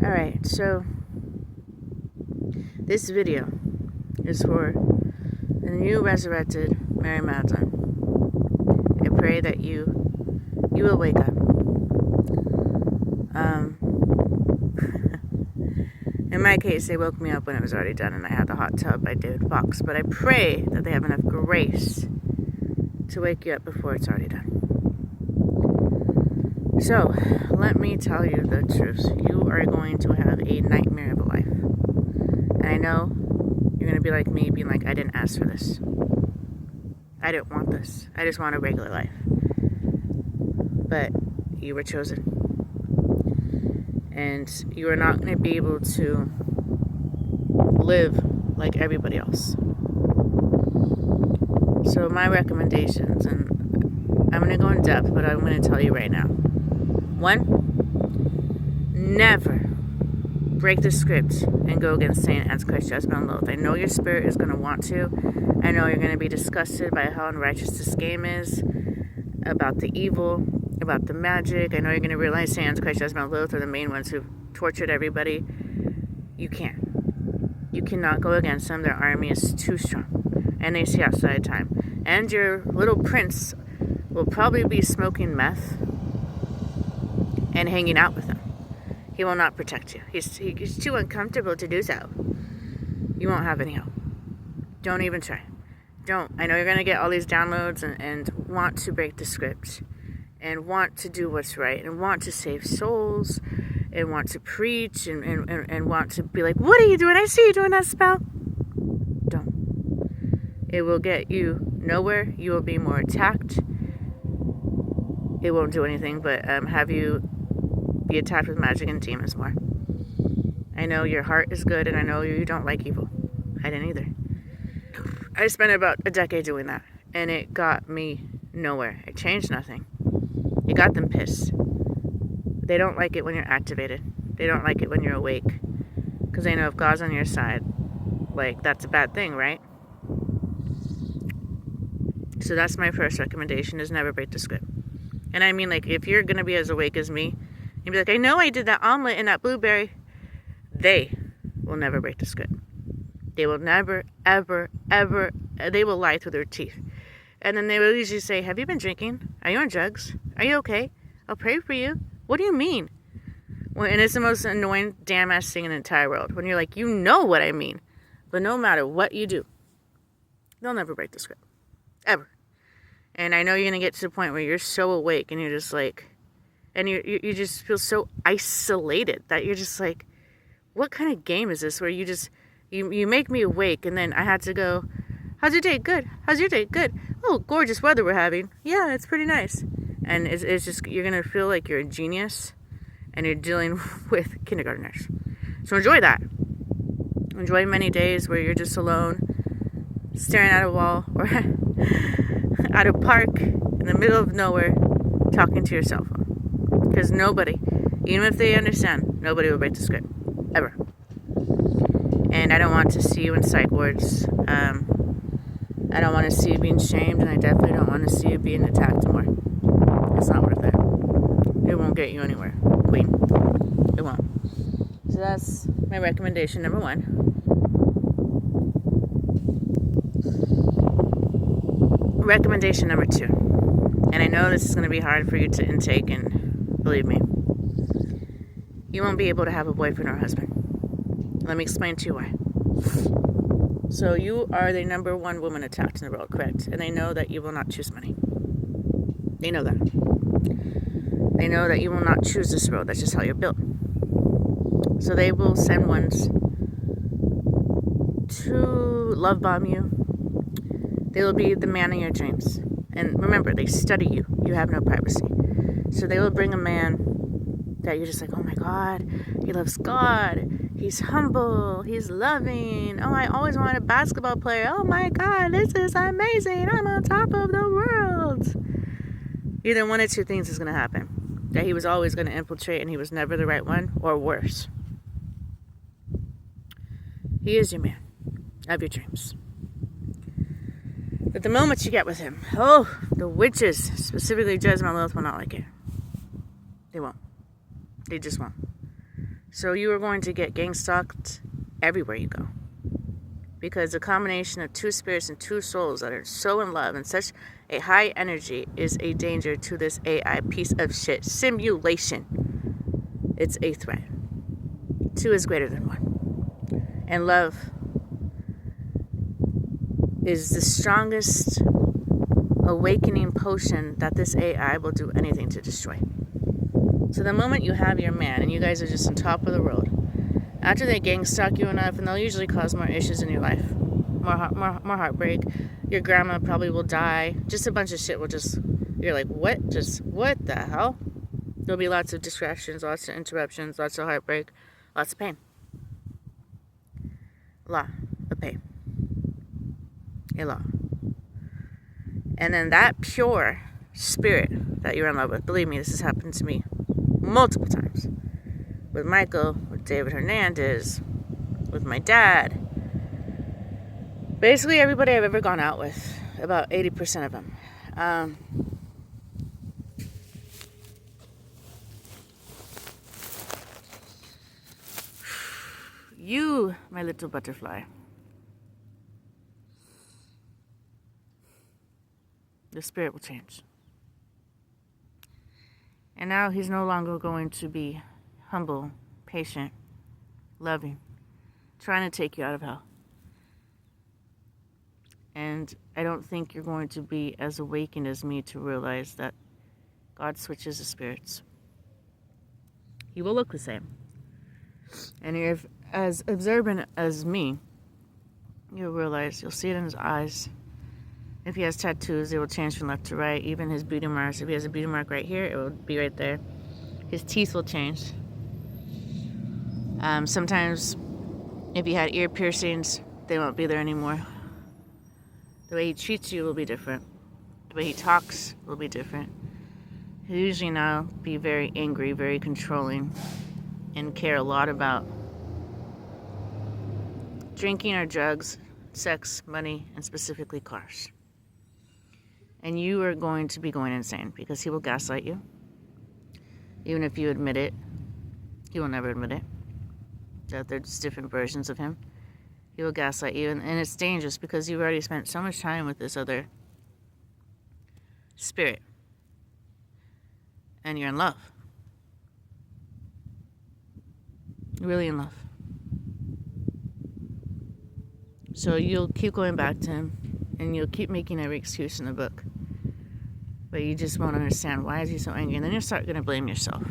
Alright, so this video is for the new resurrected Mary Magdalene. I pray that you will wake up. In my case, they woke me up when it was already done and I had the hot tub by David Fox. But I pray that they have enough grace to wake you up before it's already done. So, let me tell you the truth. You are going to have a nightmare of a life. And I know you're going to be like me, being like, I didn't ask for this. I didn't want this. I just want a regular life. But you were chosen. And you are not going to be able to live like everybody else. So my recommendations, and I'm going to go in depth, but I'm going to tell you right now. 1, never break the script and go against Satan, Antichrist, Judgment, and Loath. I know your spirit is going to want to. I know you're going to be disgusted by how unrighteous this game is, about the evil, about the magic. I know you're going to realize Satan, Antichrist, Judgment, and Loath are the main ones who tortured everybody. You can't. You cannot go against them. Their army is too strong. And they see outside time. And your little prince will probably be smoking meth and hanging out with them. He will not protect you. He's too uncomfortable to do so. You won't have any hope. Don't even try. Don't. I know you're going to get all these downloads and want to break the script and want to do what's right and want to save souls and want to preach and want to be like, what are you doing? I see you doing that spell. Don't. It will get you nowhere. You will be more attacked. It won't do anything but have you be attacked with magic and demons more. I know your heart is good and I know you don't like evil. I didn't either. I spent about a decade doing that and it got me nowhere. It changed nothing. It got them pissed. They don't like it when you're activated. They don't like it when you're awake. Because they know if God's on your side, like, that's a bad thing, right? So that's my first recommendation, is never break the script. And I mean, like, if you're going to be as awake as me, and be like, I know I did that omelet and that blueberry, they will never break the script. They will never, ever, ever, they will lie through their teeth. And then they will usually say, have you been drinking? Are you on drugs? Are you okay? I'll pray for you. What do you mean? Well, and it's the most annoying damn ass thing in the entire world. When you're like, you know what I mean. But no matter what you do, they'll never break the script. Ever. And I know you're going to get to the point where you're so awake and you're just like, and you just feel so isolated that you're just like, what kind of game is this where you just, you make me awake and then I had to go, how's your day? Good. How's your day? Good. Oh, gorgeous weather we're having. Yeah, it's pretty nice. And it's just, you're going to feel like you're a genius and you're dealing with kindergartners. So enjoy that. Enjoy many days where you're just alone, staring at a wall or at a park in the middle of nowhere, talking to your cell phone. Because nobody, even if they understand, nobody will break the script. Ever. And I don't want to see you in psych wards. I don't want to see you being shamed, and I definitely don't want to see you being attacked more. It's not worth it. It won't get you anywhere, queen. It won't. So that's my recommendation number 1. Recommendation number 2. And I know this is going to be hard for you to intake, and believe me, you won't be able to have a boyfriend or a husband. Let me explain to you why. So you are the number 1 woman attacked in the world, correct? And they know that you will not choose money. They know that. They know that you will not choose this road. That's just how you're built. So they will send ones to love bomb you. They will be the man of your dreams. And remember, they study you. You have no privacy. So they will bring a man that you're just like, oh my God, he loves God. He's humble. He's loving. Oh, I always wanted a basketball player. Oh my God, this is amazing. I'm on top of the world. Either one of two things is going to happen. That he was always going to infiltrate and he was never the right one, or worse. He is your man of your dreams. But the moment you get with him, oh, the witches, specifically Judgment, Loath, will not like it. They won't. They just won't. So you are going to get gang stalked everywhere you go. Because the combination of two spirits and two souls that are so in love and such a high energy is a danger to this AI piece of shit simulation. It's a threat. Two is greater than one. And love is the strongest awakening potion that this AI will do anything to destroy. So the moment you have your man and you guys are just on top of the world, after they gang stalk you enough, and they'll usually cause more issues in your life, more heartbreak. Your grandma probably will die. Just a bunch of shit will just, you're like, what? Just, what the hell? There'll be lots of distractions, lots of interruptions, lots of heartbreak, lots of pain. A lot of pain. A lot. And then that pure spirit that you're in love with, believe me, this has happened to me multiple times. With Michael, with David Hernandez, with my dad. Basically everybody I've ever gone out with, about 80% of them. You, my little butterfly. The spirit will change. And now he's no longer going to be humble, patient, loving, trying to take you out of hell. And I don't think you're going to be as awakened as me to realize that God switches the spirits. He will look the same. And if as observant as me, you'll realize, you'll see it in his eyes. If he has tattoos, they will change from left to right. Even his beauty marks, if he has a beauty mark right here, it will be right there. His teeth will change. Sometimes, if he had ear piercings, they won't be there anymore. The way he treats you will be different. The way he talks will be different. He'll usually now be very angry, very controlling, and care a lot about drinking or drugs, sex, money, and specifically cars. And you are going to be going insane because he will gaslight you. Even if you admit it, he will never admit it. That there's different versions of him. He will gaslight you, and it's dangerous because you've already spent so much time with this other spirit. And you're in love. You're really in love. So you'll keep going back to him, and you'll keep making every excuse in the book. But you just won't understand, why is he so angry? And then you'll start going to blame yourself.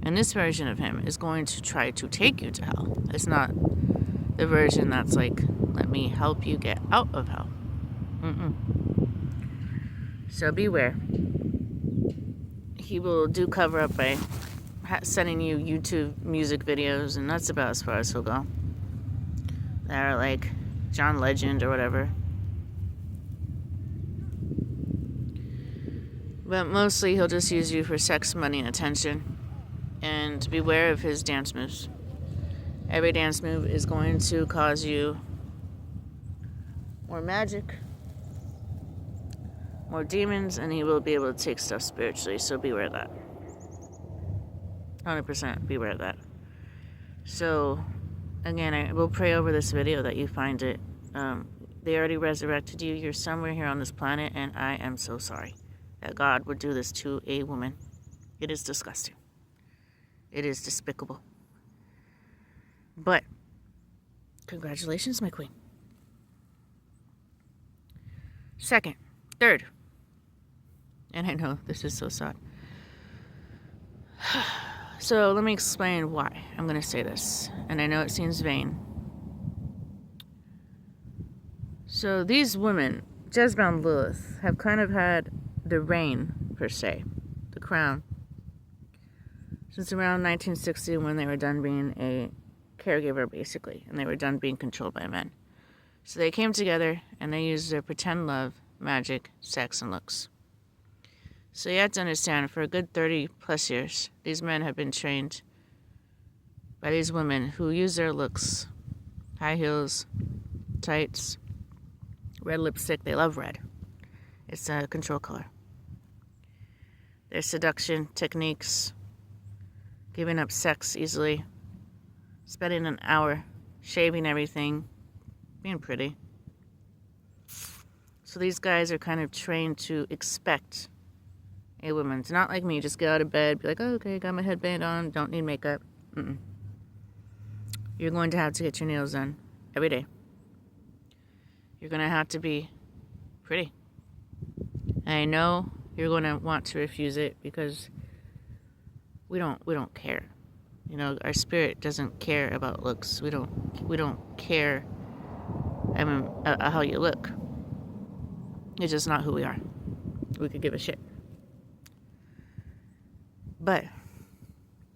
And this version of him is going to try to take you to hell. It's not the version that's like, let me help you get out of hell. So beware. He will do cover up by sending you YouTube music videos, and that's about as far as he'll go. That are like John Legend or whatever. But mostly he'll just use you for sex, money, and attention. And beware of his dance moves. Every dance move is going to cause you more magic, more demons, and he will be able to take stuff spiritually. So beware of that. 100% beware of that. So, again, I will pray over this video that you find it. They already resurrected you. You're somewhere here on this planet, and I am so sorry that God would do this to a woman. It is disgusting. It is despicable. But, congratulations, my queen. Second, third, and I know this is so sad. So let me explain why I'm going to say this. And I know it seems vain. So these women, Jezebel and Lilith, have kind of had the reign, per se, the crown, since around 1960 when they were done being a caregiver, basically, and they were done being controlled by men. So they came together and they used their pretend love, magic, sex, and looks. So you have to understand, for a good 30 plus years, these men have been trained by these women who use their looks, high heels, tights, red lipstick. They love red. It's a control color. Their seduction techniques, giving up sex easily, spending an hour shaving everything, being pretty. So these guys are kind of trained to expect a woman. It's not like me, just get out of bed, be like, oh, okay, got my headband on, don't need makeup. Mm-mm. You're going to have to get your nails done every day. You're going to have to be pretty. And I know you're going to want to refuse it because we don't care. You know, our spirit doesn't care about looks. We don't care how you look. It's just not who we are. We could give a shit. But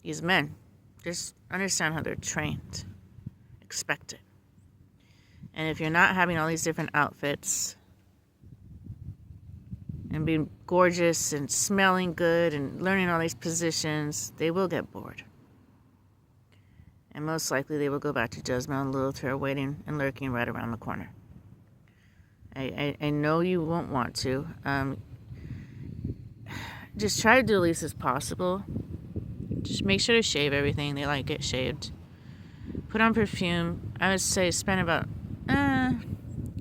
these men, just understand how they're trained. Expect it. And if you're not having all these different outfits and being gorgeous and smelling good and learning all these positions, they will get bored. And most likely they will go back to Jezebel and Lilith, who are waiting and lurking right around the corner. I know you won't want to. Just try to do the least as possible. Just make sure to shave everything. They like it shaved. Put on perfume. I would say spend about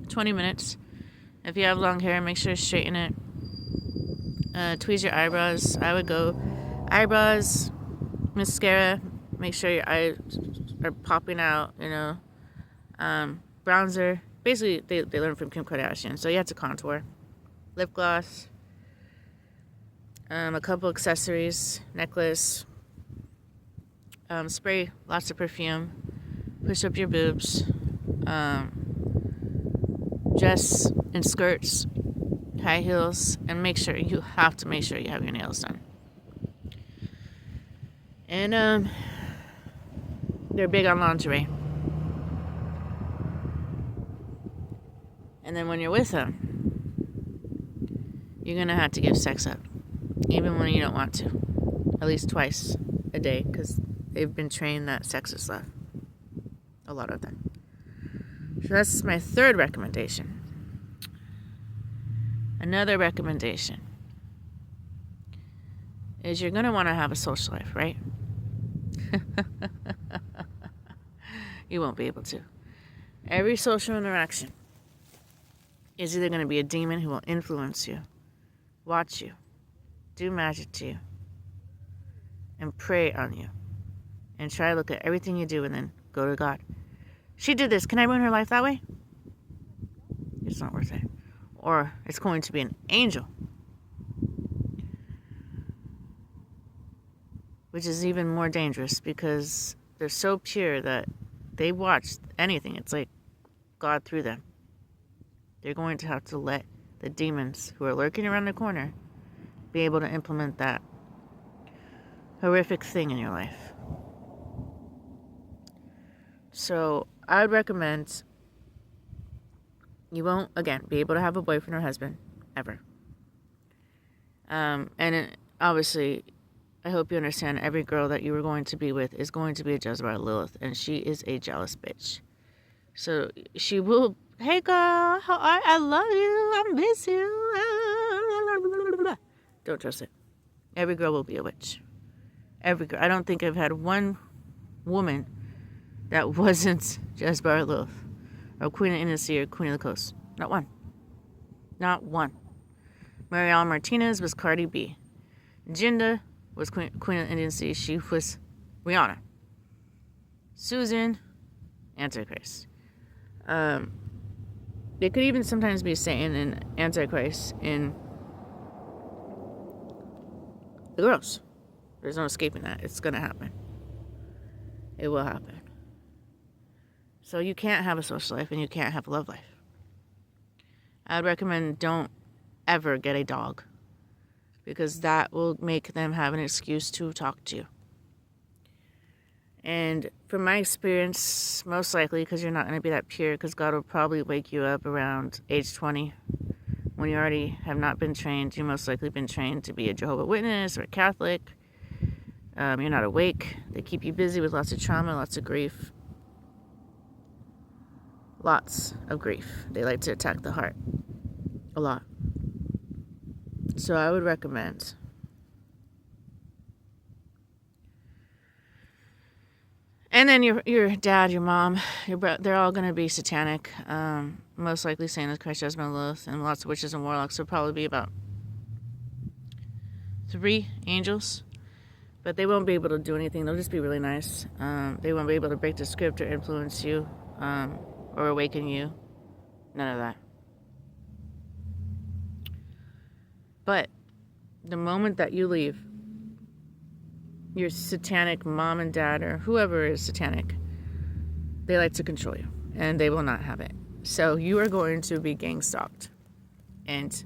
20 minutes. If you have long hair, make sure to straighten it. Tweeze your eyebrows. I would go eyebrows, mascara. Make sure your eyes are popping out, you know. Bronzer. Basically, they learned from Kim Kardashian. So you have to contour. Lip gloss. A couple accessories. Necklace. Spray lots of perfume. Push up your boobs. Dress in skirts. High heels. And you have to make sure you have your nails done. And they're big on lingerie. And then when you're with them, you're going to have to give sex up. Even when you don't want to. At least twice a day. Because they've been trained that sex is love. A lot of them. So that's my third recommendation. Another recommendation is you're going to want to have a social life, right? You won't be able to. Every social interaction is either going to be a demon who will influence you, watch you, do magic to you, and prey on you, and try to look at everything you do and then go to God. She did this. Can I ruin her life that way? It's not worth it. Or it's going to be an angel, which is even more dangerous because they're so pure that they watch anything. It's like God through them. They're going to have to let the demons who are lurking around the corner be able to implement that horrific thing in your life. So I would recommend you won't, again, be able to have a boyfriend or husband, ever. Obviously, I hope you understand every girl that you are going to be with is going to be a Jezebel Lilith, and she is a jealous bitch. So she will, hey girl, how are you? I love you, I miss you. Don't trust it. Every girl will be a witch. Every girl. I don't think I've had one woman that wasn't Jezebel Lilith, or Queen of Innisea, or Queen of the Coast. Not one. Not one. Marielle Martinez was Cardi B. Jinda was Queen of Innisea. She was Rihanna. Susan, Antichrist. They could even sometimes be Satan and Antichrist in the girls. There's no escaping that. It's going to happen. It will happen. So you can't have a social life and you can't have a love life. I'd recommend don't ever get a dog, because that will make them have an excuse to talk to you. And from my experience, most likely, because you're not going to be that pure, because God will probably wake you up around age 20 when you already have not been trained. You most likely been trained to be a Jehovah's Witness or a Catholic. You're not awake. They keep you busy with lots of trauma, lots of grief. Lots of grief. They like to attack the heart. A lot. So I would recommend And then your dad, your mom, they're all going to be satanic. Most likely saying that Christ Judgment Lilith, and lots of witches and warlocks. So probably be about 3 angels. But they won't be able to do anything. They'll just be really nice. They won't be able to break the script or influence you or awaken you. None of that. But the moment that you leave, your satanic mom and dad or whoever is satanic, they like to control you. And they will not have it. So you are going to be gang stalked. And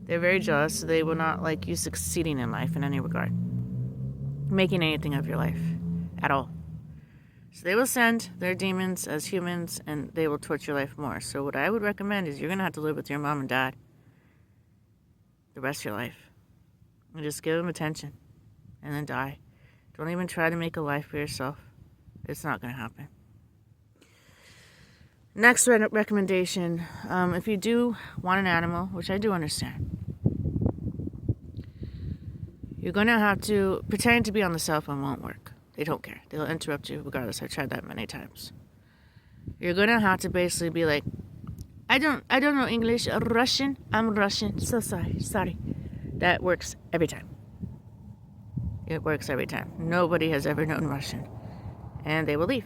they're very jealous. So they will not like you succeeding in life in any regard. Making anything of your life at all. So they will send their demons as humans and they will torture your life more. So what I would recommend is you're going to have to live with your mom and dad the rest of your life. And just give them attention and then die. Don't even try to make a life for yourself. It's not going to happen. Next recommendation, if you do want an animal, which I do understand, you're going to have to, pretending to be on the cell phone won't work. They don't care. They'll interrupt you regardless. I've tried that many times. You're going to have to basically be like, I don't know English, Russian, I'm Russian, so sorry. That works every time. It works every time. Nobody has ever known Russian. And they will leave.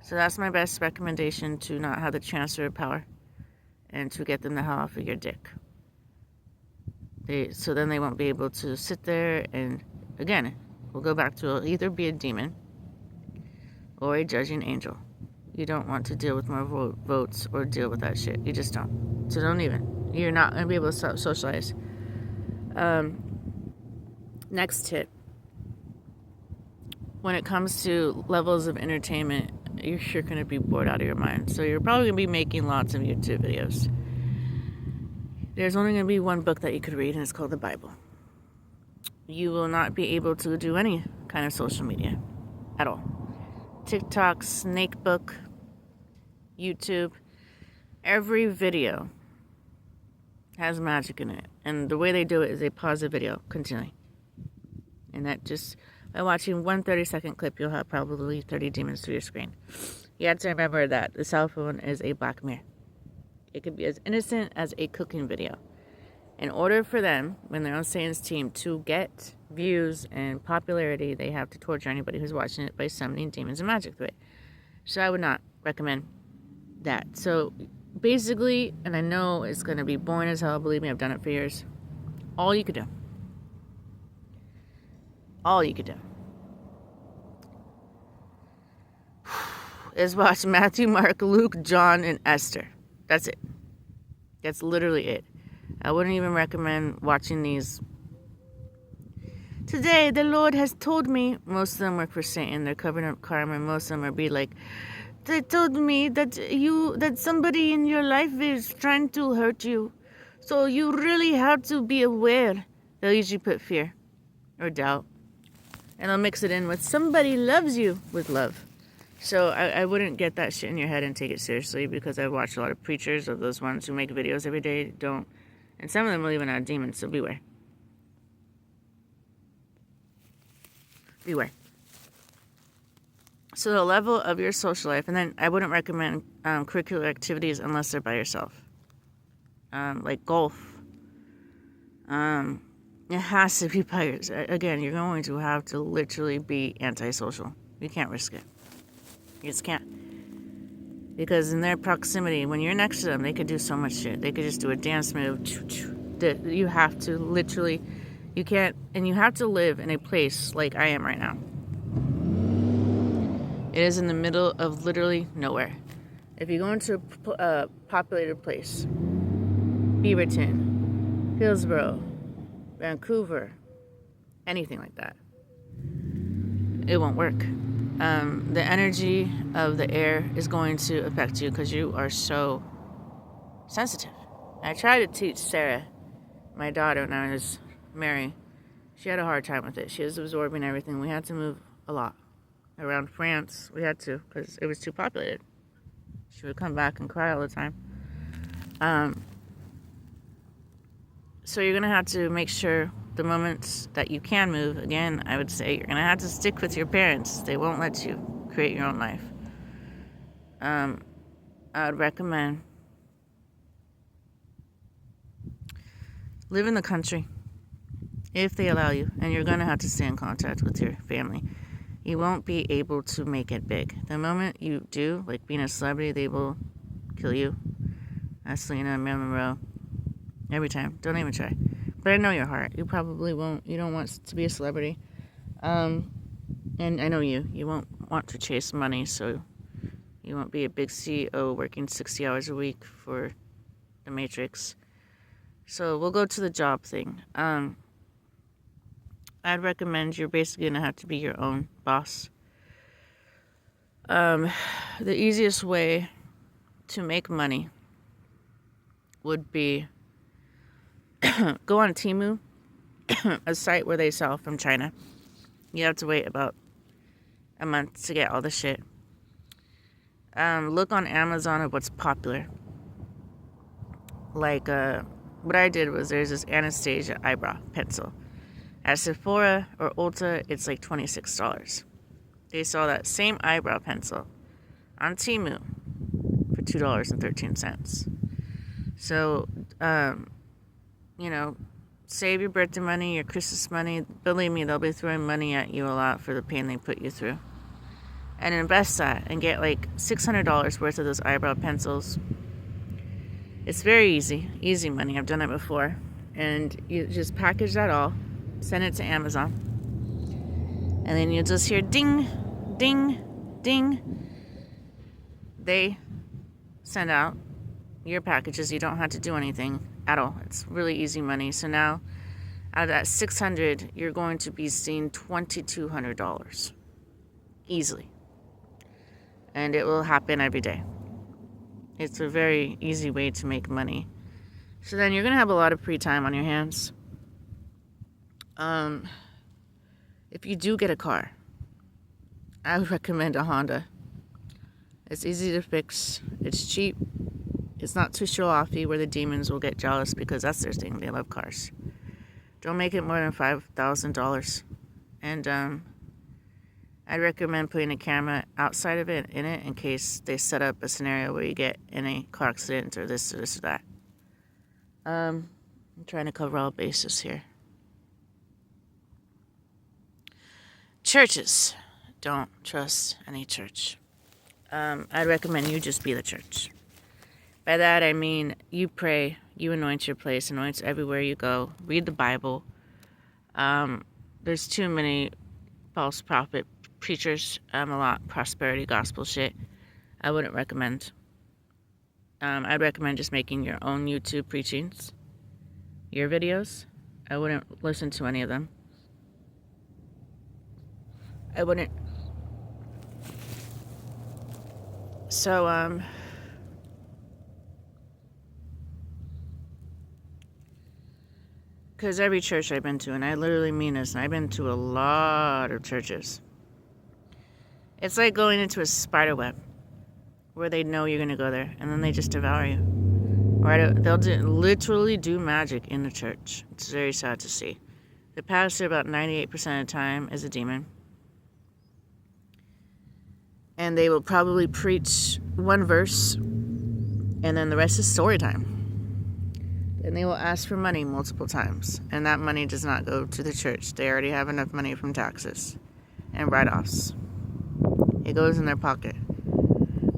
So that's my best recommendation, to not have the transfer of power and to get them the hell off of your dick. So then they won't be able to sit there and, again, we'll go back to either be a demon or a judging angel. You don't want to deal with more votes or deal with that shit. You just don't. So don't even. You're not going to be able to socialize. Next tip. When it comes to levels of entertainment, you're sure going to be bored out of your mind. So you're probably going to be making lots of YouTube videos. There's only going to be one book that you could read, and it's called the Bible. You will not be able to do any kind of social media at all. TikTok, Snakebook, YouTube, every video has magic in it. And the way they do it is they pause the video continually. And that just, by watching one 30-second clip, you'll have probably 30 demons through your screen. You have to remember that the cell phone is a black mirror. It could be as innocent as a cooking video. In order for them, when they're on Satan's team, to get views and popularity, they have to torture anybody who's watching it by summoning demons and magic through it. So I would not recommend that. So basically, and I know it's going to be boring as hell, believe me, I've done it for years. All you could do is watch Matthew, Mark, Luke, John, and Esther. That's it. That's literally it. I wouldn't even recommend watching these. Today, the Lord has told me. Most of them work for Satan. They're covering up karma. Most of them are be like, they told me that somebody in your life is trying to hurt you. So you really have to be aware. They'll usually put fear or doubt. And they'll mix it in with somebody loves you with love. So I wouldn't get that shit in your head and take it seriously, because I've watched a lot of preachers of those ones who make videos every day. Don't. And some of them will even have demons, so beware. Beware. So the level of your social life, and then I wouldn't recommend curricular activities unless they're by yourself. Like golf. It has to be by yourself. Again, you're going to have to literally be antisocial. You can't risk it. You just can't. Because in their proximity, when you're next to them, they could do so much shit. They could just do a dance move. You have to literally, you can't, and you have to live in a place like I am right now. It is in the middle of literally nowhere. If you go into a populated place, Beaverton, Hillsborough, Vancouver, anything like that, it won't work. The energy of the air is going to affect you because you are so sensitive. I tried to teach Sarah, my daughter, when I was Mary. She had a hard time with it. She was absorbing everything. We had to move a lot around France. We had to, because it was too populated. She would come back and cry all the time. So you're going to have to make sure the moments that you can move, again, I would say you're going to have to stick with your parents. They won't let you create your own life. I would recommend live in the country if they allow you, and you're going to have to stay in contact with your family. You won't be able to make it big. The moment you do, like being a celebrity, they will kill you. Selena, Marilyn Monroe, every time. Don't even try. But I know your heart. You probably won't. You don't want to be a celebrity. And I know you won't want to chase money, so you won't be a big CEO working 60 hours a week for the Matrix. So we'll go to the job thing. I'd recommend you're basically going to have to be your own boss. The easiest way to make money would be go on Temu, a site where they sell from China. You have to wait about a month to get all the shit. Look on Amazon of what's popular. Like, what I did was there's this Anastasia eyebrow pencil. At Sephora or Ulta, it's like $26. They sell that same eyebrow pencil on Temu for $2.13. So, save your birthday money, your Christmas money. Believe me, they'll be throwing money at you a lot for the pain they put you through. And invest that and get like $600 worth of those eyebrow pencils. It's very easy money. I've done it before. And you just package that all, send it to Amazon. And then you'll just hear ding, ding, ding. They send out your packages. You don't have to do anything at all. It's really easy money. So now, out of that $600, you're going to be seeing $2,200 easily, and it will happen every day. It's a very easy way to make money. So then you're gonna have a lot of free time on your hands. If you do get a car, I would recommend a Honda. It's easy to fix. It's cheap. It's not too show-offy where the demons will get jealous because that's their thing. They love cars. Don't make it more than $5,000. And I'd recommend putting a camera outside of it, in it, in case they set up a scenario where you get in a car accident or this or that. I'm trying to cover all bases here. Churches. Don't trust any church. I'd recommend you just be the church. By that, I mean you pray, you anoint your place, anoint everywhere you go. Read the Bible. There's too many false prophet preachers. A lot prosperity gospel shit. I wouldn't recommend. I'd recommend just making your own YouTube preachings, your videos. I wouldn't listen to any of them. I wouldn't. So, because every church I've been to, and I literally mean this, and I've been to a lot of churches, it's like going into a spider web where they know you're going to go there, and then they just devour you. Or they'll literally do magic in the church. It's very sad to see. The pastor, about 98% of the time, is a demon. And they will probably preach one verse, and then the rest is story time. And they will ask for money multiple times. And that money does not go to the church. They already have enough money from taxes and write-offs. It goes in their pocket.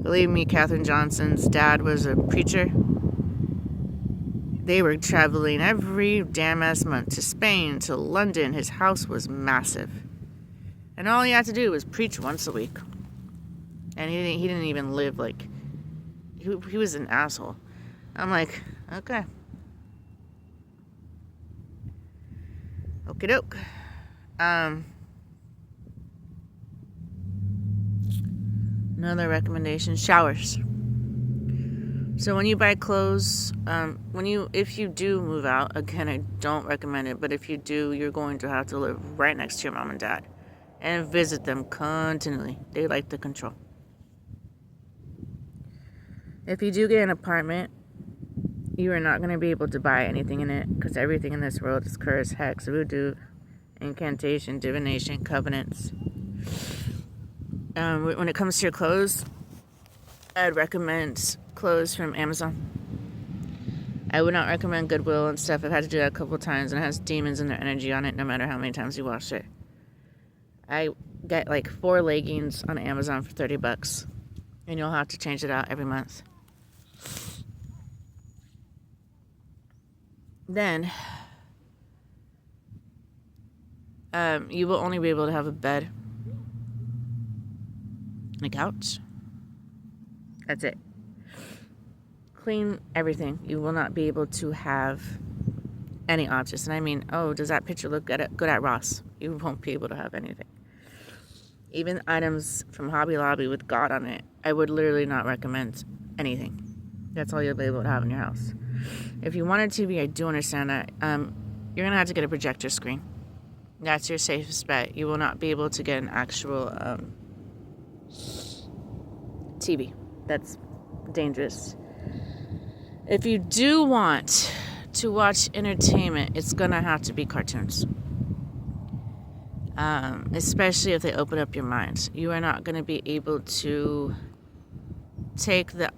Believe me, Katherine Johnson's dad was a preacher. They were traveling every damn ass month to Spain, to London. His house was massive. And all he had to do was preach once a week. And he didn't even live like... He was an asshole. I'm like, okay. Okie doke. Another recommendation, showers. So when you buy clothes, if you do move out, again, I don't recommend it, but if you do, you're going to have to live right next to your mom and dad and visit them continually. They like the control. If you do get an apartment, You are not going to be able to buy anything in it because everything in this world is curse, hex, voodoo, incantation, divination, covenants. When it comes to your clothes, I'd recommend clothes from Amazon. I would not recommend Goodwill and stuff. I've had to do that a couple of times, and it has demons and their energy on it no matter how many times you wash it. I get like 4 leggings on Amazon for $30, and you'll have to change it out every month. Then, you will only be able to have a bed and a couch. That's it. Clean everything. You will not be able to have any objects. And I mean, oh, does that picture look good at Ross? You won't be able to have anything. Even items from Hobby Lobby with God on it, I would literally not recommend anything. That's all you'll be able to have in your house. If you want a TV, I do understand that. You're going to have to get a projector screen. That's your safest bet. You will not be able to get an actual TV. That's dangerous. If you do want to watch entertainment, it's going to have to be cartoons. Especially if they open up your mind. You are not going to be able to take the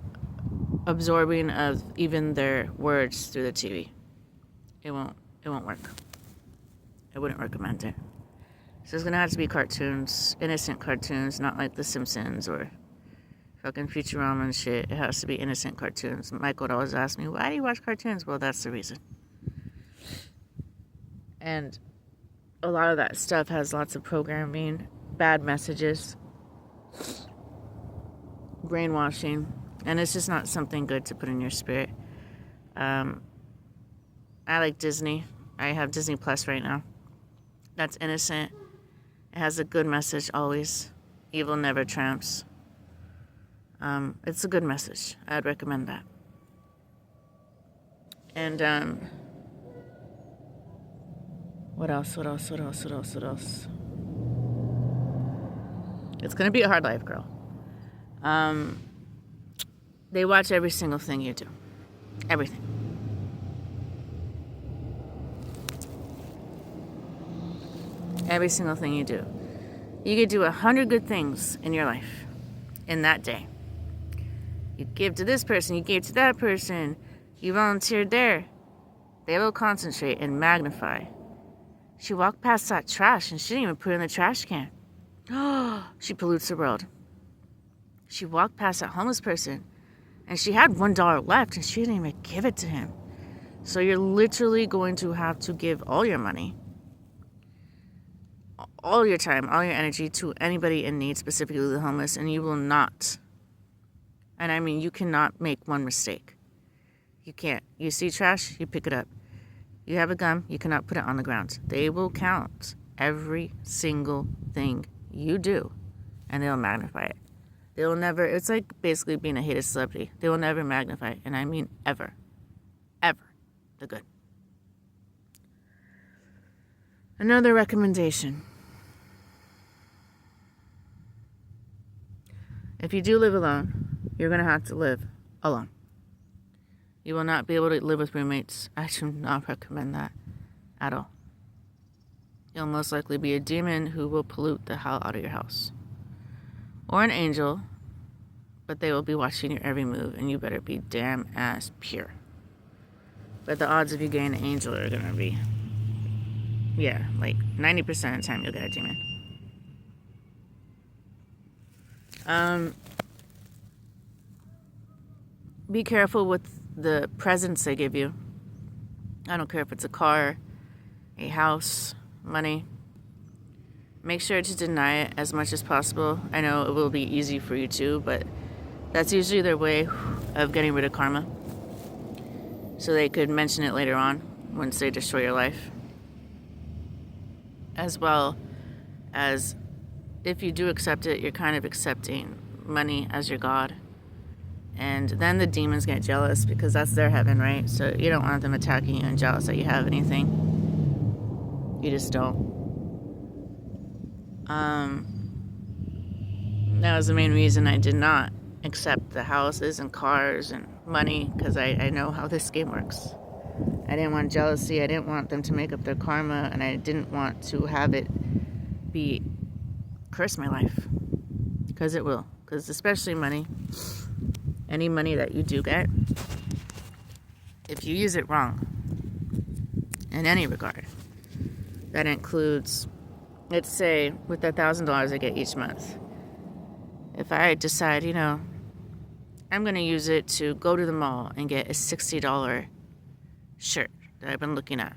absorbing of even their words through the TV. It won't work. I wouldn't recommend it. So it's going to have to be cartoons, innocent cartoons, not like The Simpsons or fucking Futurama and shit. It has to be innocent cartoons. Michael would always ask me, why do you watch cartoons? Well, that's the reason. And a lot of that stuff has lots of programming, bad messages, brainwashing, and it's just not something good to put in your spirit. I like Disney. I have Disney Plus right now. That's innocent. It has a good message always. Evil never triumphs. It's a good message. I'd recommend that. And what else? It's gonna be a hard life, girl. They watch every single thing you do. Everything. Every single thing you do. You could do 100 good things in your life in that day. You give to this person, you gave to that person, you volunteered there. They will concentrate and magnify. She walked past that trash and she didn't even put it in the trash can. She pollutes the world. She walked past that homeless person and she had $1 left and she didn't even give it to him. So you're literally going to have to give all your money, all your time, all your energy to anybody in need, specifically the homeless, and you will not. And I mean, you cannot make one mistake. You can't. You see trash, you pick it up. You have a gum, you cannot put it on the ground. They will count every single thing you do, and they'll magnify it. They will never, it's like basically being a hated celebrity. They will never magnify it, and I mean ever, the good. Another recommendation. If you do live alone, you're going to have to live alone. You will not be able to live with roommates. I do not recommend that at all. You'll most likely be a demon who will pollute the hell out of your house. Or an angel, but they will be watching your every move, and you better be damn ass pure. But the odds of you getting an angel are going to be, like 90% of the time you'll get a demon. Be careful with the presents they give you. I don't care if it's a car, a house, money. Make sure to deny it as much as possible. I know it will be easy for you too, but that's usually their way of getting rid of karma. So they could mention it later on once they destroy your life. As well as if you do accept it, you're kind of accepting money as your god. And then the demons get jealous because that's their heaven, right? So you don't want them attacking you and jealous that you have anything. You just don't. That was the main reason I did not except the houses and cars and money, because I know how this game works. I didn't want jealousy. I didn't want them to make up their karma, and I didn't want to have it be curse my life, because it will. Because especially money, any money that you do get, if you use it wrong in any regard, that includes, let's say, with the $1,000 I get each month, if I decide, I'm going to use it to go to the mall and get a $60 shirt that I've been looking at,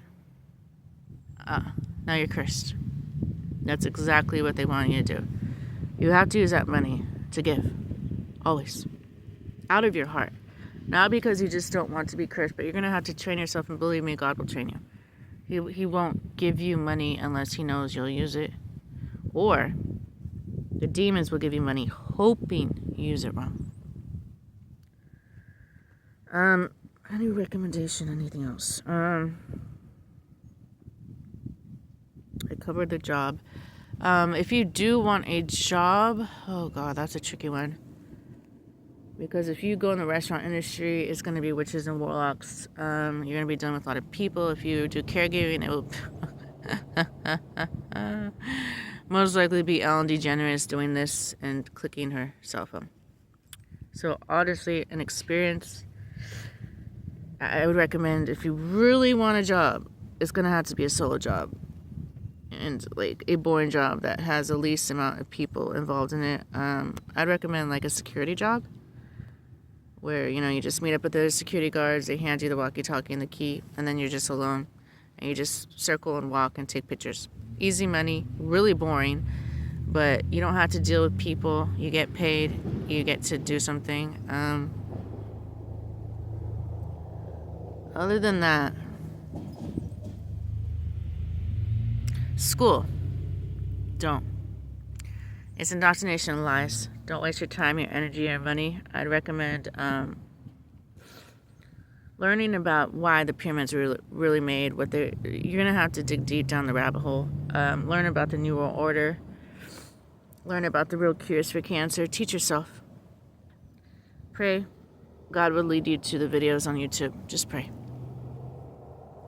now you're cursed. That's exactly what they want you to do. You have to use that money to give, always, out of your heart. Not because you just don't want to be cursed, but you're going to have to train yourself, and believe me, God will train you. He won't give you money unless he knows you'll use it. Or the demons will give you money hoping you use it wrong. Any recommendation, anything else? I covered the job. If you do want a job, oh God, that's a tricky one. Because if you go in the restaurant industry, it's going to be witches and warlocks. You're going to be dealing with a lot of people. If you do caregiving, it will most likely be Ellen DeGeneres doing this and clicking her cell phone. So honestly, an experience, I would recommend, if you really want a job, it's going to have to be a solo job. And like a boring job that has the least amount of people involved in it. I'd recommend like a security job, where, you just meet up with the security guards, they hand you the walkie-talkie and the key, and then you're just alone, and you just circle and walk and take pictures. Easy money, really boring, but you don't have to deal with people. You get paid, you get to do something. Other than that, school, don't. It's indoctrination and lies. Don't waste your time, your energy, your money. I'd recommend learning about why the pyramids were really made. You're going to have to dig deep down the rabbit hole. Learn about the New World Order. Learn about the real cures for cancer. Teach yourself. Pray. God will lead you to the videos on YouTube. Just pray.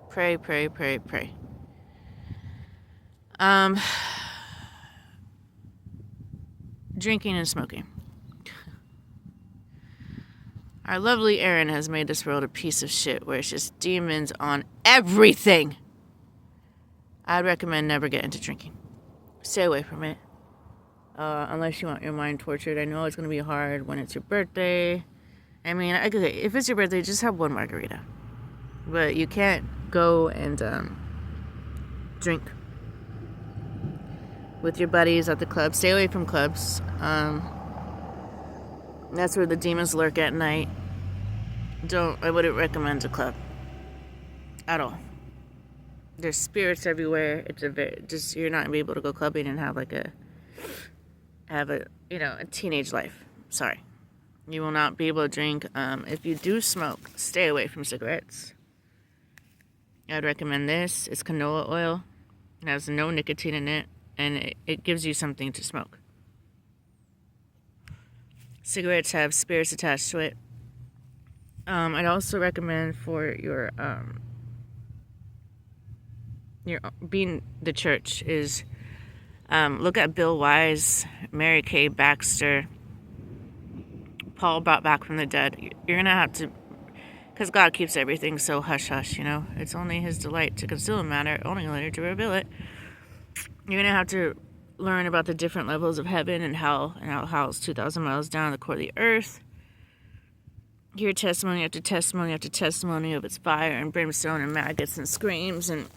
Pray, pray, pray, pray. Drinking and smoking. Our lovely Erin has made this world a piece of shit where it's just demons on everything. I'd recommend never get into drinking. Stay away from it. Unless you want your mind tortured. I know it's going to be hard when it's your birthday. I mean, okay, if it's your birthday, just have one margarita. But you can't go and drink with your buddies at the club. Stay away from clubs. That's where the demons lurk at night. I wouldn't recommend a club at all. There's spirits everywhere. You're not gonna be able to go clubbing and have a teenage life. Sorry, you will not be able to drink. If you do smoke, stay away from cigarettes. I'd recommend this. It's canola oil. It has no nicotine in it, and it gives you something to smoke. Cigarettes have spirits attached to it. I'd also recommend for your being the church is look at Bill Wise, Mary Kay Baxter, Paul brought back from the dead. You're gonna have to, because God keeps everything so hush hush. It's only His delight to conceal a matter, only later to reveal it. You're gonna have to learn about the different levels of heaven and hell, and how hell's 2,000 miles down the core of the earth. Hear testimony after testimony after testimony of its fire and brimstone and maggots and screams, and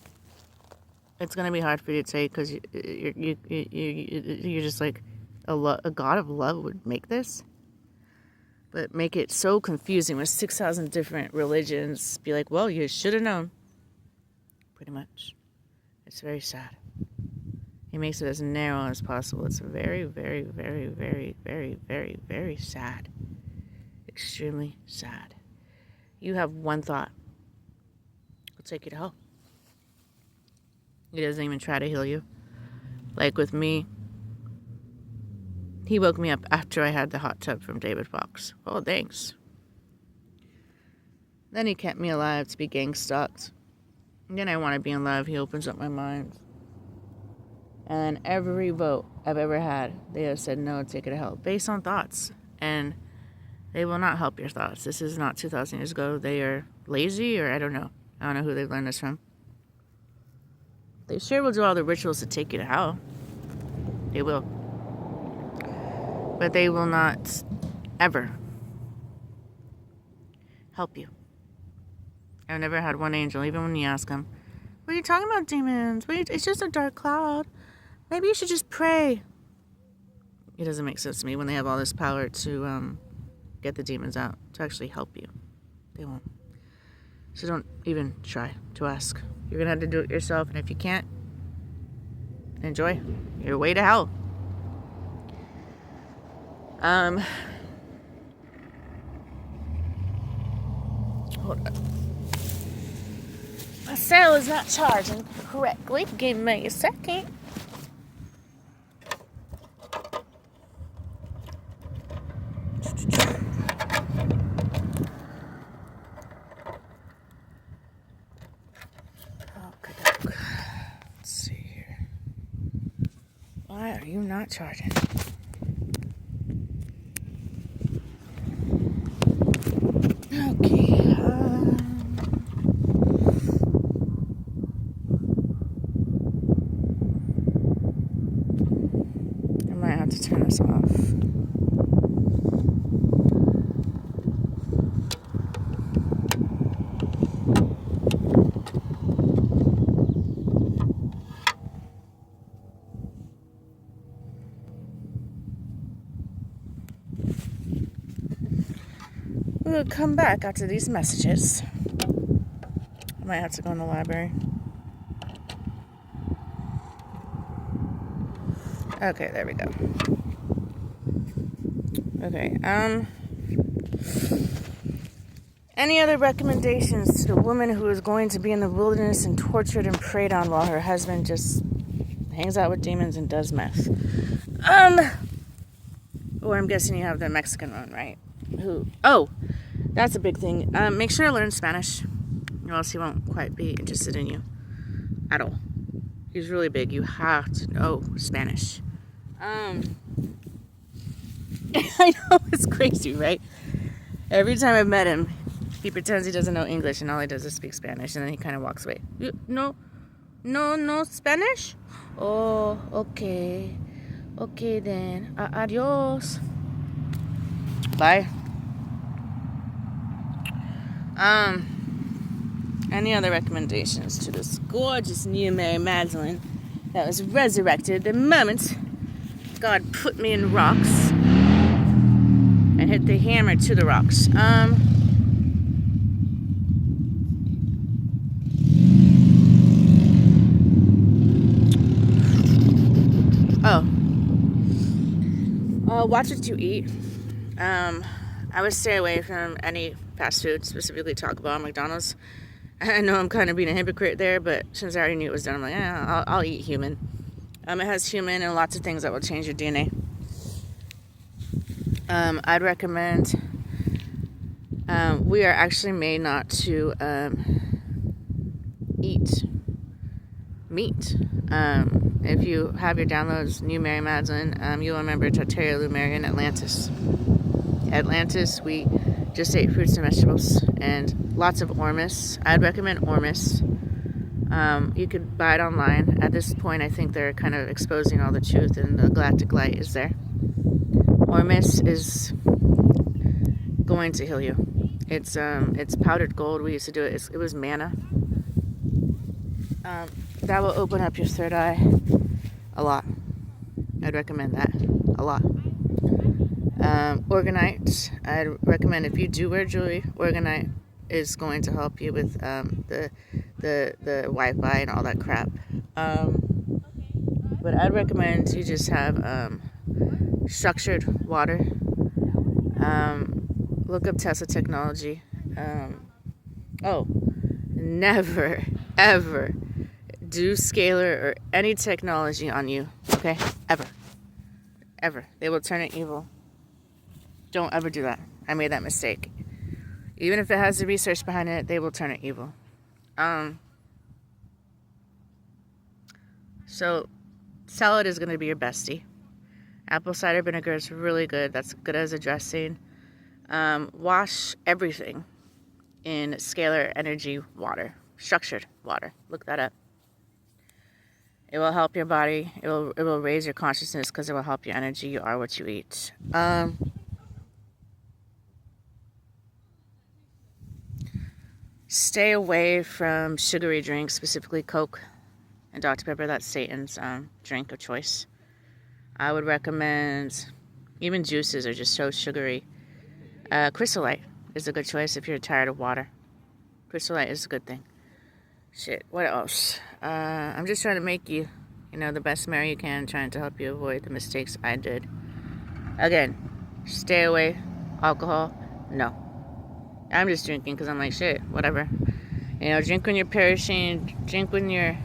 it's going to be hard for you to say, because you're just like, a God of love would make this? But make it so confusing with 6,000 different religions. Be like, well, you should have known. Pretty much. It's very sad. He makes it as narrow as possible. It's very, very, very, very, very, very, very sad. Extremely sad. You have one thought. It'll take you to hell. He doesn't even try to heal you. Like with me, He woke me up after I had the hot tub from David Fox. Oh, thanks. Then he kept me alive to be gang stalked. And then I want to be in love. He opens up my mind. And then every vote I've ever had, they have said no, take it to hell, based on thoughts. And they will not help your thoughts. This is not 2,000 years ago. They are lazy, or I don't know. I don't know who they've learned this from. They sure will do all the rituals to take you to hell. They will. But they will not ever help you. I've never had one angel, even when you ask them, what are you talking about, demons? It's just a dark cloud. Maybe you should just pray. It doesn't make sense to me when they have all this power to get the demons out, to actually help you. They won't. So don't even try to ask. You're going to have to do it yourself, and if you can't, enjoy your way to hell. Hold on. My cell is not charging correctly. Give me a second. Okay. Let's see here. Why are you not charging? Okay. I might have to turn this off. We'll come back after these messages. I might have to go in the library. Okay, there we go. Okay, any other recommendations to the woman who is going to be in the wilderness and tortured and preyed on while her husband just hangs out with demons and does meth? Or I'm guessing you have the Mexican one, right? That's a big thing. Make sure to learn Spanish, or else he won't quite be interested in you at all. He's really big. You have to know Spanish. I know, it's crazy, right? Every time I've met him, he pretends he doesn't know English, and all he does is speak Spanish, and then he kind of walks away. No Spanish? Oh, okay. Okay then. Adios. Bye. Any other recommendations to this gorgeous new Mary Magdalene that was resurrected the moment God put me in rocks and hit the hammer to the rocks? Watch what you eat. I would stay away from any fast food, specifically Taco Bell, McDonald's. I know I'm kind of being a hypocrite there, but since I already knew it was done, I'm like, I'll eat human. It has human and lots of things that will change your DNA. I'd recommend, we are actually made not to eat meat. If you have your downloads, New Mary Magdalene, you'll remember Tartaria Lumeria in Atlantis. Atlantis, we just ate fruits and vegetables and lots of ormus. I'd recommend ormus. You could buy it online. At this point, I think they're kind of exposing all the truth, and the galactic light is there. Ormus is going to heal you. It's powdered gold. We used to do it. It was manna. That will open up your third eye a lot. I'd recommend that a lot. Organite. I'd recommend, if you do wear jewelry, Organite is going to help you with the Wi-Fi and all that crap. But I'd recommend you just have structured water. Look up Tesla technology. Never, ever do scalar or any technology on you. Okay? Ever. Ever. They will turn it evil. Don't ever do that. I made that mistake. Even if it has the research behind it, they will turn it evil. So, salad is going to be your bestie. Apple cider vinegar is really good. That's good as a dressing. Wash everything in scalar energy water. Structured water. Look that up. It will help your body. It will raise your consciousness because it will help your energy. You are what you eat. Stay away from sugary drinks, specifically Coke and Dr. Pepper. That's Satan's drink of choice. I would recommend even juices are just so sugary. Crystal Light is a good choice if you're tired of water. Crystal Light is a good thing. Shit, what else? I'm just trying to make you, the best Mary you can, trying to help you avoid the mistakes I did. Again, stay away. Alcohol, no. I'm just drinking because I'm like, shit, whatever. Drink when you're perishing, drink when you're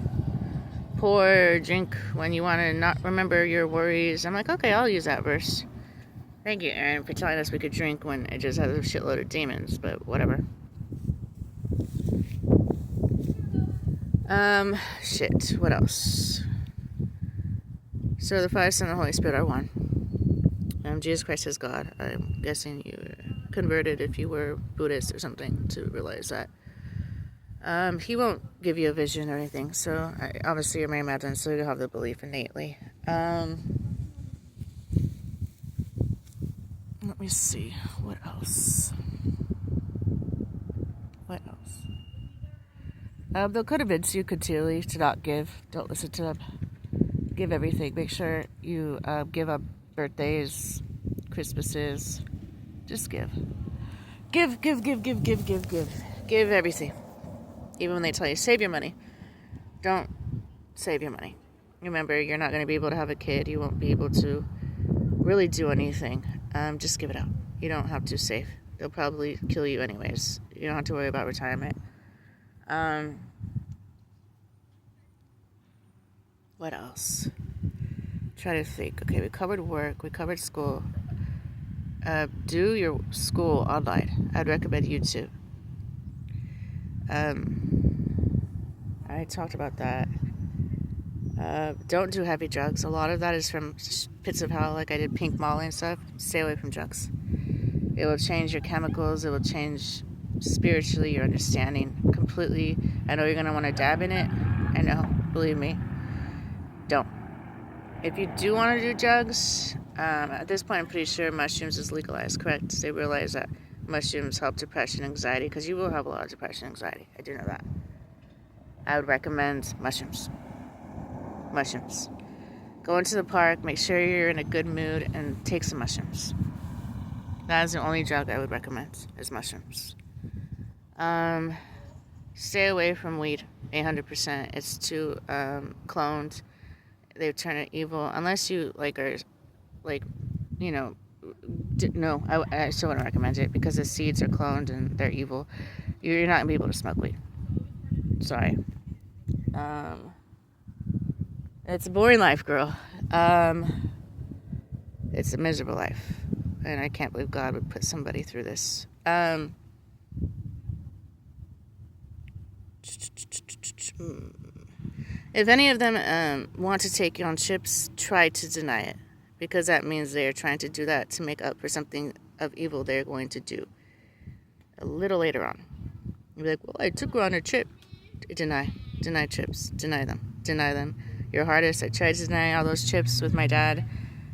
poor, drink when you want to not remember your worries. I'm like, okay, I'll use that verse. Thank you, Aaron, for telling us we could drink when it just has a shitload of demons, but whatever. Shit, what else? So the Father, Son, and the Holy Spirit are one. Jesus Christ is God. I'm guessing you converted if you were Buddhist or something to realize that. He won't give you a vision or anything, so obviously you're Mary Magdalene, so you have the belief innately. Let me see, what else? They'll convince you continually to not give. Don't listen to them. Give everything. Make sure you give up birthdays, Christmases. Just give. Give. Give everything. Even when they tell you, save your money. Don't save your money. Remember, you're not going to be able to have a kid. You won't be able to really do anything. Just give it out. You don't have to save. They'll probably kill you anyways. You don't have to worry about retirement. What else? Try to think. Okay, we covered work. We covered school. Do your school online. I'd recommend YouTube. I talked about that. Don't do heavy drugs. A lot of that is from pits of hell, like I did pink Molly and stuff. Stay away from drugs. It will change your chemicals. It will change spiritually your understanding completely. I know you're going to want to dab in it. I know. Believe me. Don't. If you do want to do drugs, at this point I'm pretty sure mushrooms is legalized, correct? They realize that mushrooms help depression and anxiety, because you will have a lot of depression and anxiety. I do know that. I would recommend mushrooms. Mushrooms. Go into the park, make sure you're in a good mood, and take some mushrooms. That is the only drug I would recommend, is mushrooms. Stay away from weed, 800%. It's too cloned. They turn it evil, unless you no, I still wouldn't recommend it, because the seeds are cloned and they're evil. You're not gonna be able to smoke weed. Sorry. It's a boring life, girl. It's a miserable life, and I can't believe God would put somebody through this. If any of them want to take you on trips, try to deny it, because that means they're trying to do that to make up for something of evil they're going to do a little later on. You'll be like, well, I took her on a trip. Deny trips. Deny them. Your hardest. I tried to deny all those trips with my dad.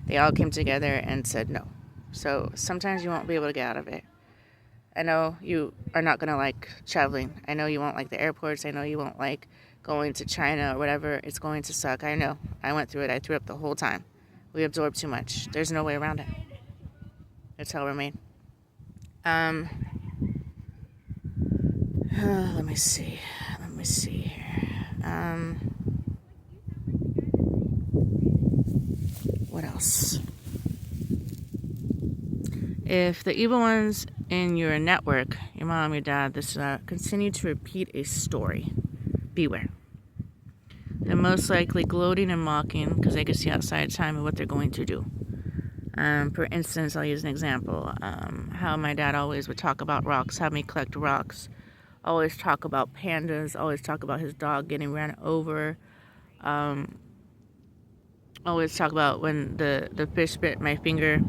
They all came together and said no. So sometimes you won't be able to get out of it. I know you are not going to like traveling. I know you won't like the airports. I know you won't like going to China or whatever. It's going to suck. I know. I went through it. I threw up the whole time. We absorb too much. There's no way around it. That's how we're made. Let me see here. What else? If the evil ones in your network, your mom, your dad, continue to repeat a story, beware. They're most likely gloating and mocking because they can see outside time of what they're going to do. For instance, I'll use an example. How my dad always would talk about rocks, have me collect rocks, always talk about pandas, always talk about his dog getting ran over, always talk about when the fish bit my finger,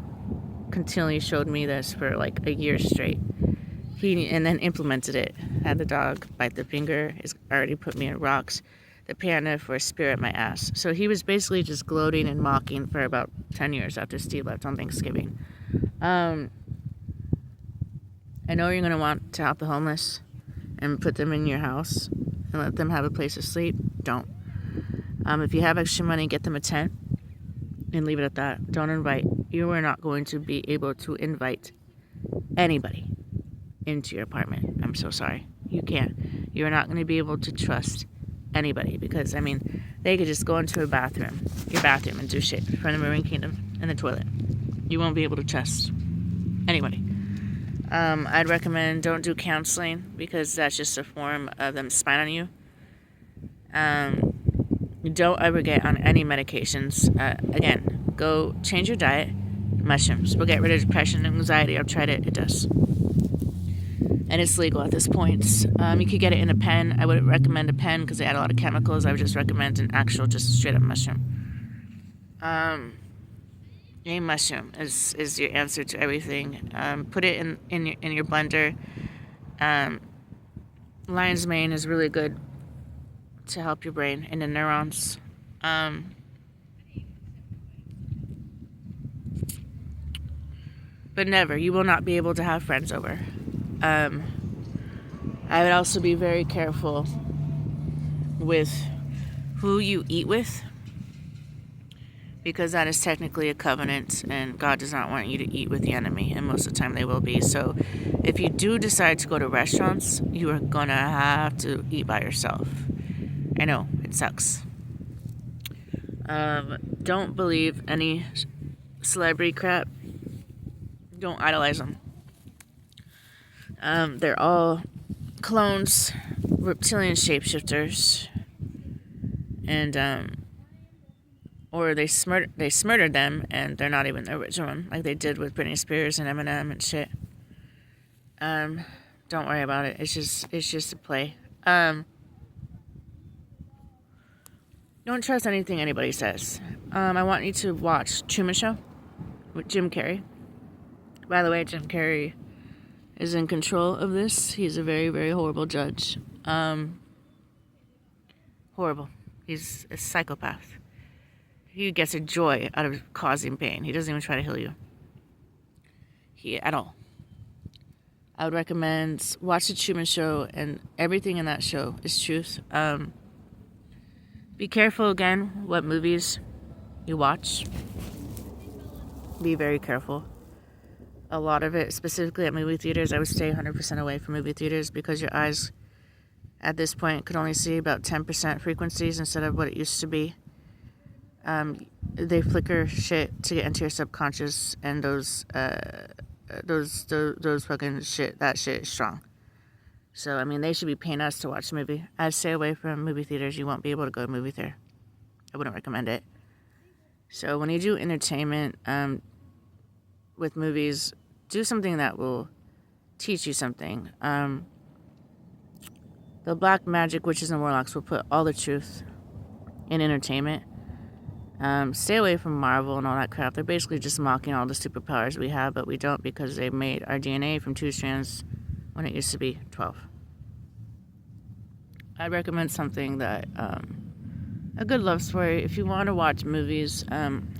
continually showed me this for like a year straight. And then implemented it. Had the dog bite the finger, it's already put me in rocks. The panda for a spear at my ass. So he was basically just gloating and mocking for about 10 years after Steve left on Thanksgiving. I know you're going to want to help the homeless and put them in your house and let them have a place to sleep. Don't. If you have extra money, get them a tent and leave it at that. Don't invite. You are not going to be able to invite anybody into your apartment. I'm so sorry. You can't. You're not going to be able to trust anybody because, I mean, they could just go into your bathroom, and do shit from the Marine Kingdom in the toilet. You won't be able to trust anybody. I'd recommend don't do counseling because that's just a form of them spying on you. Don't ever get on any medications. Again, go change your diet. Mushrooms will get rid of depression and anxiety. I've tried it. It does. And it's legal at this point. You could get it in a pen. I wouldn't recommend a pen because they add a lot of chemicals. I would just recommend an actual, just straight up mushroom. A mushroom is your answer to everything. Put it in your blender. Lion's mane is really good to help your brain and the neurons. But never, you will not be able to have friends over. I would also be very careful with who you eat with, because that is technically a covenant, and God does not want you to eat with the enemy, and most of the time they will be. So if you do decide to go to restaurants, you are gonna have to eat by yourself. I know, it sucks. Don't believe any celebrity crap. Don't idolize them. They're all clones, reptilian shapeshifters, and or they murdered them and they're not even the original one, like they did with Britney Spears and Eminem and shit. Don't worry about it. It's just a play. Don't trust anything anybody says. I want you to watch Truman Show with Jim Carrey. By the way, Jim Carrey is in control of this. He's a very, very horrible judge. Horrible. He's a psychopath. He gets a joy out of causing pain. He doesn't even try to heal you. At all. I would recommend watch the Truman Show, and everything in that show is truth. Be careful, again, what movies you watch. Be very careful. A lot of it, specifically at movie theaters, I would stay 100% away from movie theaters because your eyes, at this point, could only see about 10% frequencies instead of what it used to be. They flicker shit to get into your subconscious, and those fucking shit, that shit is strong. So, I mean, they should be paying us to watch the movie. I'd stay away from movie theaters. You won't be able to go to movie theater. I wouldn't recommend it. So, when you do entertainment with movies, do something that will teach you something. The black magic witches and warlocks will put all the truth in entertainment. Stay away from Marvel and all that crap. They're basically just mocking all the superpowers we have, but we don't because they made our DNA from 2 strands when it used to be 12. I'd recommend something that, a good love story. If you want to watch movies,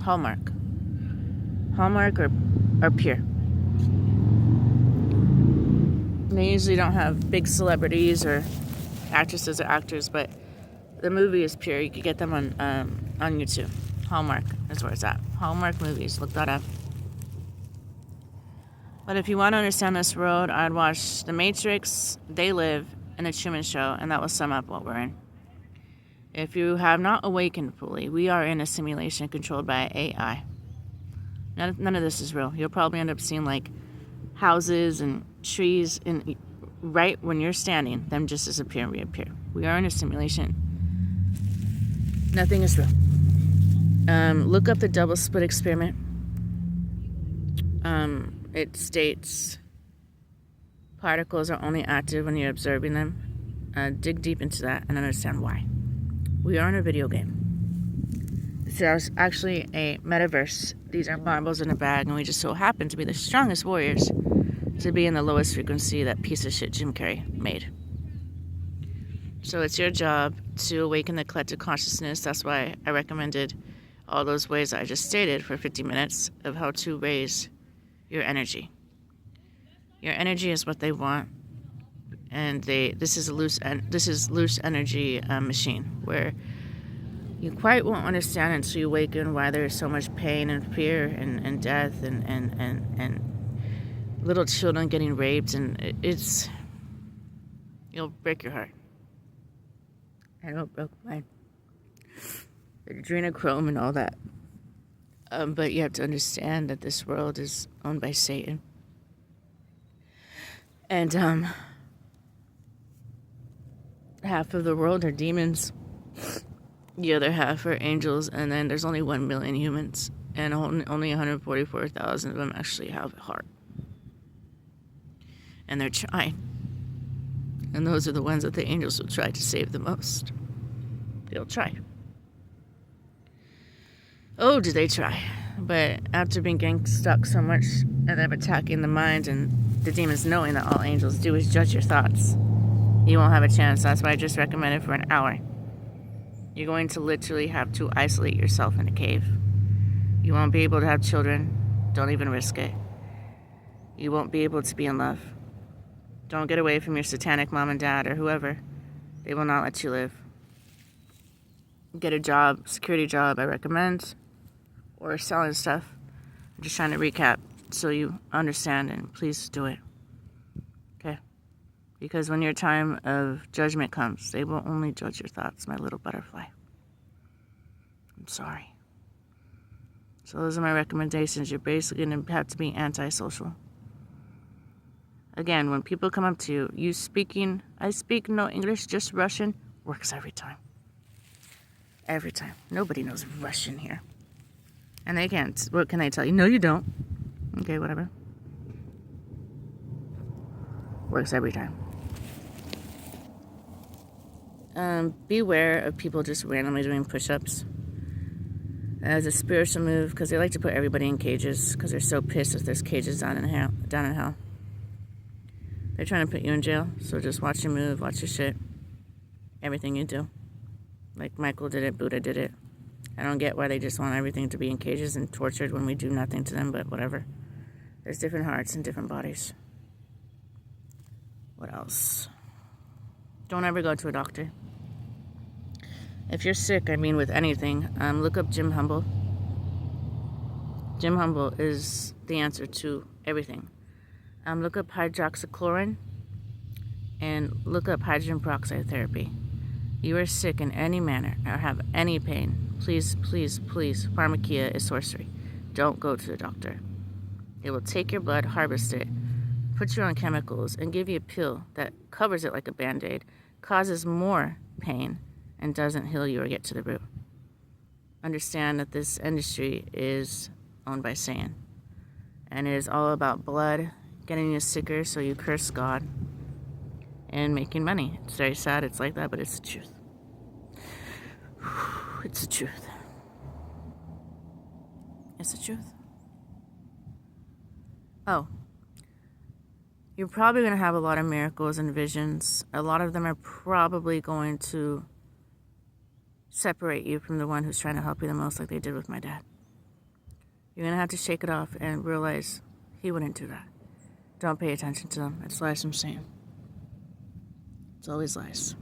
Hallmark. Hallmark or Pure. They usually don't have big celebrities or actresses or actors, but the movie is Pure. You can get them on YouTube. Hallmark is where it's at. Hallmark movies. Look that up. But if you want to understand this world, I'd watch The Matrix, They Live, and The Truman Show, and that will sum up what we're in. If you have not awakened fully, we are in a simulation controlled by AI. None of this is real. You'll probably end up seeing like houses and trees, and right when you're standing, them just disappear and reappear. We are in a simulation. Nothing is real. Look up the double split experiment. It states particles are only active when you're observing them. Dig deep into that and understand why. We are in a video game. This is actually a metaverse. These are marbles in a bag, and we just so happen to be the strongest warriors to be in the lowest frequency that piece of shit Jim Carrey made. So it's your job to awaken the collective consciousness. That's why I recommended all those ways I just stated for 50 minutes of how to raise your energy. Your energy is what they want, and this is loose energy machine where you quite won't understand until you awaken why there's so much pain and fear and death and little children getting raped, and you'll break your heart. I know it broke mine. Adrenochrome and all that. But you have to understand that this world is owned by Satan. And half of the world are demons. The other half are angels, and then there's only 1 million humans, and only 144,000 of them actually have a heart. And they're trying. And those are the ones that the angels will try to save the most. They'll try. Oh, do they try. But after being getting stuck so much and them attacking the mind and the demons knowing that all angels do is judge your thoughts, you won't have a chance. That's why I just recommend it for an hour. You're going to literally have to isolate yourself in a cave. You won't be able to have children. Don't even risk it. You won't be able to be in love. Don't get away from your satanic mom and dad or whoever. They will not let you live. Get a job, security job, I recommend. Or selling stuff. I'm just trying to recap so you understand, and please do it. Okay? Because when your time of judgment comes, they will only judge your thoughts, my little butterfly. I'm sorry. So those are my recommendations. You're basically going to have to be antisocial. Again, when people come up to you, I speak no English, just Russian, works every time. Every time. Nobody knows Russian here. And they can't. What can they tell you? No, you don't. Okay, whatever. Works every time. Beware of people just randomly doing push-ups as a spiritual move, because they like to put everybody in cages because they're so pissed if there's cages down in hell. They're trying to put you in jail, so just watch your move, watch your shit, everything you do. Like Michael did it, Buddha did it. I don't get why they just want everything to be in cages and tortured when we do nothing to them, but whatever. There's different hearts and different bodies. What else? Don't ever go to a doctor. If you're sick, with anything, look up Jim Humble. Jim Humble is the answer to everything. Look up hydroxychloroquine and look up hydrogen peroxide therapy. You are sick in any manner or have any pain, please, pharmakia is sorcery. Don't go to the doctor. It will take your blood, harvest it, put you on chemicals, and give you a pill that covers it like a Band-Aid, causes more pain, and doesn't heal you or get to the root. Understand that this industry is owned by Satan, and it is all about blood, getting you sicker so you curse God, and making money. It's very sad it's like that, but it's the truth. It's the truth. It's the truth. Oh. You're probably going to have a lot of miracles and visions. A lot of them are probably going to separate you from the one who's trying to help you the most, like they did with my dad. You're going to have to shake it off and realize he wouldn't do that. Don't pay attention to them. It's lies from Satan. It's always lies.